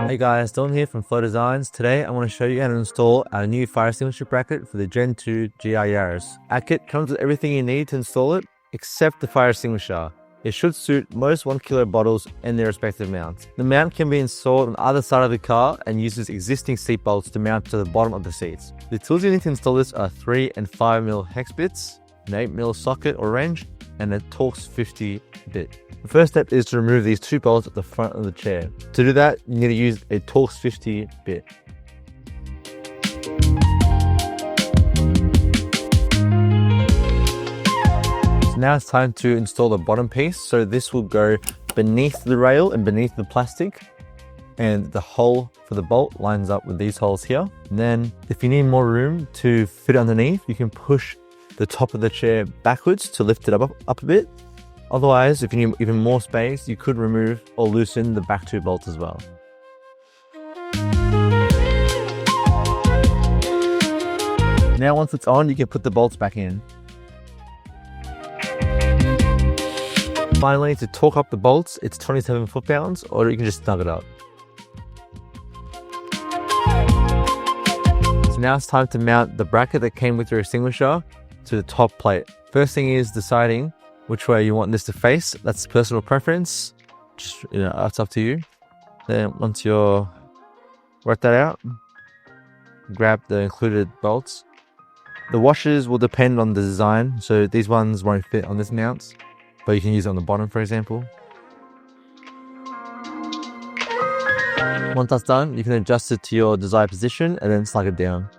Hey guys, Don here from Flow Designs. Today I want to show you how to install our new fire extinguisher bracket for the Gen 2 GR Yaris. Our kit comes with everything you need to install it, except the fire extinguisher. It should suit most 1 kilo bottles and their respective mounts. The mount can be installed on either side of the car and uses existing seat bolts to mount to the bottom of the seats. The tools you need to install this are 3 and 5mm hex bits, an 8mm socket or wrench, and a Torx 50 bit. The first step is to remove these 2 bolts at the front of the chair. To do that, you need to use a Torx 50 bit. So now it's time to install the bottom piece. So this will go beneath the rail and beneath the plastic. And the hole for the bolt lines up with these holes here. And then if you need more room to fit underneath, you can push the top of the chair backwards to lift it up a bit. Otherwise, if you need even more space, you could remove or loosen the back 2 bolts as well. Now once it's on, you can put the bolts back in. Finally, to torque up the bolts, it's 27 foot-pounds, or you can just snug it up. So now it's time to mount the bracket that came with your extinguisher to the top plate. First thing is deciding which way you want this to face. That's personal preference. Just, it's up to you. Then once you're worked that out, grab the included bolts. The washers will depend on the design. So these ones won't fit on this mount, but you can use it on the bottom, for example. Once that's done, you can adjust it to your desired position and then slide it down.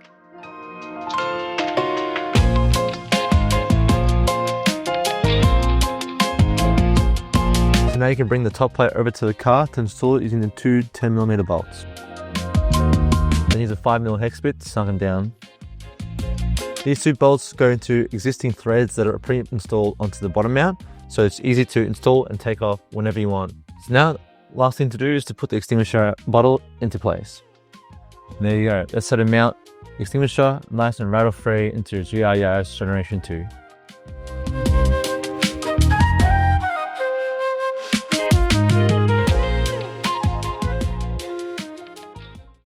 Now you can bring the top plate over to the car to install it using the 2 10mm bolts. Then use a 5mm hex bit to snug them down. These 2 bolts go into existing threads that are pre-installed onto the bottom mount, so it's easy to install and take off whenever you want. So now, last thing to do is to put the extinguisher bottle into place. And there you go. That's how to mount the extinguisher nice and rattle-free into your GR Yaris Generation 2.